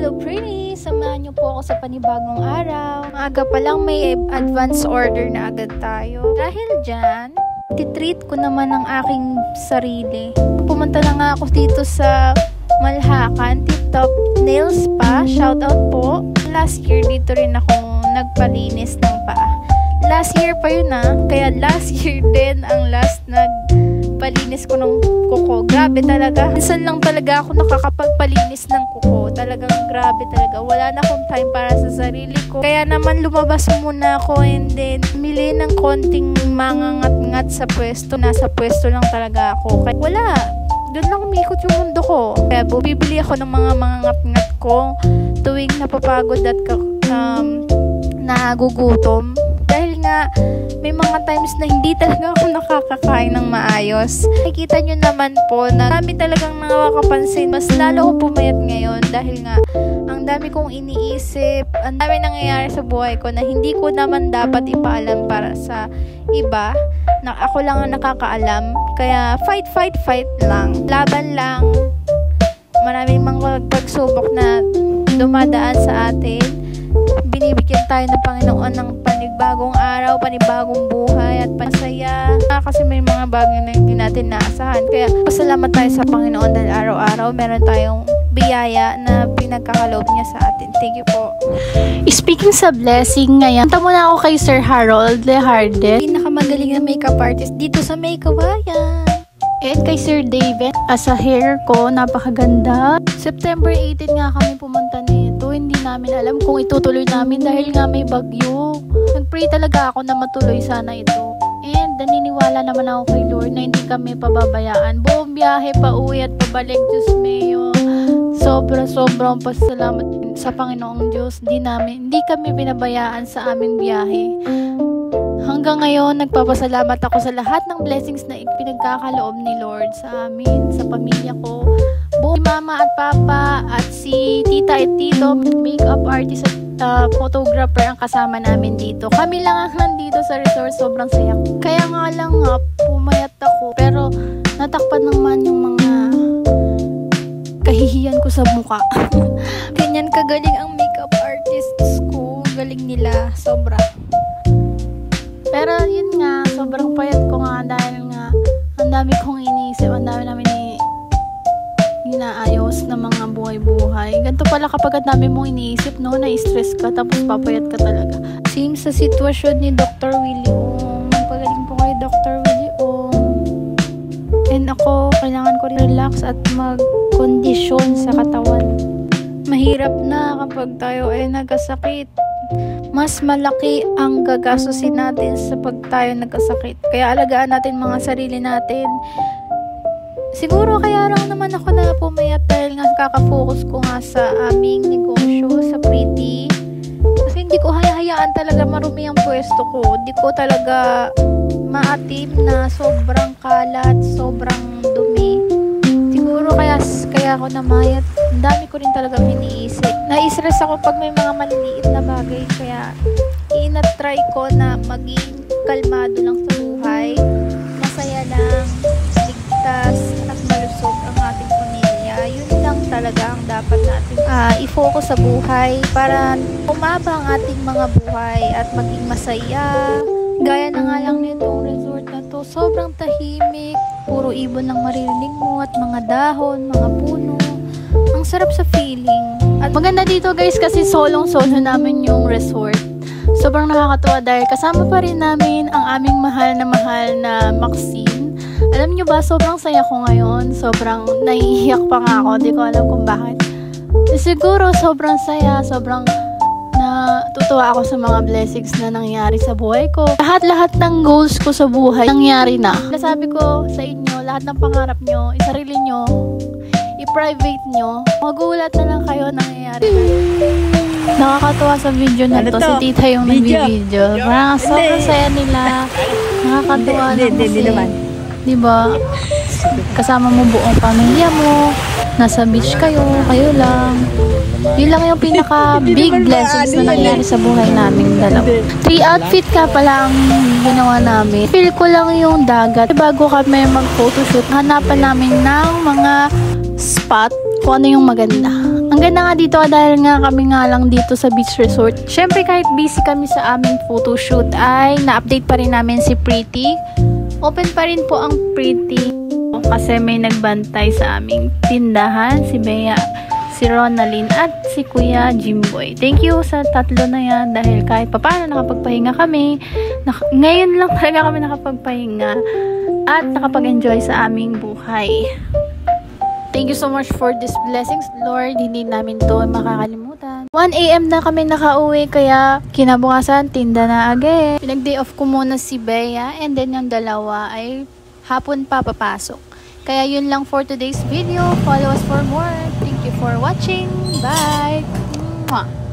Hello pretty! Samahan niyo po ako sa panibagong araw. Maaga pa lang may advance order na agad tayo. Dahil dyan, titreat ko naman ang aking sarili. Pumunta na nga ako dito sa Malhacan, Tip-Top Nail Spa. Shoutout po. Last year dito rin akong nagpalinis ng paa. Last year pa yun kaya last year din ang last nagpalinis ko ng kuko. Grabe talaga. Minsan lang talaga ako nakakapagpalinis ng kuko. Talagang grabe talaga. Wala na akong time para sa sarili ko. Kaya naman lumabas muna ako and then mili ng konting mangangat-ngat sa pwesto. Nasa pwesto lang talaga ako. Kaya wala. Doon lang umikot yung mundo ko. Kaya bibili ako ng mga mangangat-ngat ko tuwing napapagod at nagugutom. Dahil nga, may mga times na hindi talaga ako nakakakain ng maayos. Nakikita nyo naman po na dami talagang nakakapansin. Mas lalo ako pumayat ngayon dahil nga, ang dami kong iniisip, ang dami nangyayari sa buhay ko na hindi ko naman dapat ipaalam para sa iba. Na ako lang ang nakakaalam. Kaya fight lang. Laban lang. Maraming mga pagsubok na dumadaan sa atin. Binibigyan tayo ng Panginoon ng panibagong araw, panibagong buhay at masaya. Kasi may mga bagay na hindi natin naasahan. Kaya pasalamat tayo sa Panginoon dahil araw-araw meron tayong biyaya na pinagkakaloob niya sa atin. Thank you po. Speaking sa blessing, ngayon, punta muna ako kay Sir Harold Leharde, pinakamagaling na makeup artist dito sa May Kawayan. And kay Sir David, sa hair ko, napakaganda. September 18 nga kami pumunta nito. Hindi namin alam kung itutuloy namin dahil nga may bagyo. Nag-pray talaga ako na matuloy sana ito. And naniniwala naman ako kay Lord na hindi kami pababayaan. Buong biyahe, pauwi at pabalik, Diyos mayo. Sobrang pasalamat sa Panginoong Diyos. Hindi kami binabayaan sa aming biyahe. Hanggang ngayon, nagpapasalamat ako sa lahat ng blessings na ipinagkakaloob ni Lord sa amin, sa pamilya ko. Buong mama at papa at si tita at tito, makeup artist at photographer ang kasama namin dito. Kami lang ang nandito sa resort, sobrang saya. Kaya nga lang pumayat ako. Pero natakpan naman yung mga kahihiyan ko sa mukha. Ganyan kagaling ang makeup artists ko. Galing nila, sobra. Pero yun nga, sobrang payat ko nga dahil nga ang dami kong iniisip, ang dami namin inaayos na mga buhay-buhay. Ganito pala kapag ang dami mong iniisip, na-stress ka tapos papayat ka talaga. Same sa sitwasyon ni Dr. Willie Ong. Magpagaling po kay Dr. Willie Ong. And ako, kailangan ko relax at mag-kondisyon sa katawan. Mahirap na kapag tayo ay nagkasakit. Mas malaki ang gagastusin natin sa pag tayo nagkasakit. Kaya alagaan natin mga sarili natin. Siguro kaya lang naman ako na pumayat dahil nga kakafocus ko nga sa aming negosyo, sa Pretty. Kasi hindi ko hayaan talaga marumi ang pwesto ko. Hindi ko talaga maatim na sobrang kalat, sobrang dumi. Siguro kaya ako namayat. Ang dami ko rin talagang iniisip. Na-stress ako pag may mga maliliit na bagay. Kaya inatry ko na maging kalmado lang sa buhay. Masaya lang, ligtas at malusog ang ating pamilya. Yun lang talaga ang dapat natin i-focus sa buhay para umaba ang ating mga buhay at maging masaya. Gaya na nga lang nitong resort na to, sobrang tahimik. Puro ibon lang maririnig mo at mga dahon, mga puno. Ang sarap sa feeling. At maganda dito guys kasi solo namin yung resort. Sobrang nakakatuwa dahil kasama pa rin namin ang aming mahal na Maxine. Alam nyo ba, sobrang saya ko ngayon. Sobrang naiiyak pa nga ako. Di ko alam kung bakit. Siguro sobrang saya, sobrang natutuwa ako sa mga blessings na nangyari sa buhay ko. Lahat ng goals ko sa buhay nangyari na. Nasabi ko sa inyo, lahat ng pangarap nyo, isarili nyo, i-private nyo, magulat na lang kayo nangyayari na. Nakakatuwa sa video na to, si tita yung nag-video. Parang sobrang saya nila. Nakakatuwa na kasi. Diba? Kasama mo buong pamilya mo, nasa beach kayo lang. Yun lang yung pinaka big blessings na nangyari sa buhay namin dalawa. 3 outfit ka pala ang ginawa namin. Feel ko lang yung dagat. Bago kami mag photoshoot, hanapan namin ng mga spot kung ano yung maganda. Ang Hanggang na nga dito dahil nga kami nga lang dito sa beach resort. Syempre kahit busy kami sa aming photoshoot ay na-update pa rin namin si Pretty. Open pa rin po ang Pretty kasi may nagbantay sa aming tindahan, si Bea, si Ronaldin at si Kuya Jimboy. Thank you sa tatlo na yan dahil kahit papaano nakapagpahinga kami. Ngayon lang talaga kami nakapagpahinga at nakapag-enjoy sa aming buhay. Thank you so much for these blessings, Lord. Hindi namin to makakalimutan. 1 AM na kami nakauwi kaya kinabukasan tinda na again. Pinag-day off ko muna si Bea and then yung dalawa ay hapon pa papasok. Kaya yun lang for today's video. Follow us for more. Thank you for watching. Bye! Mwah!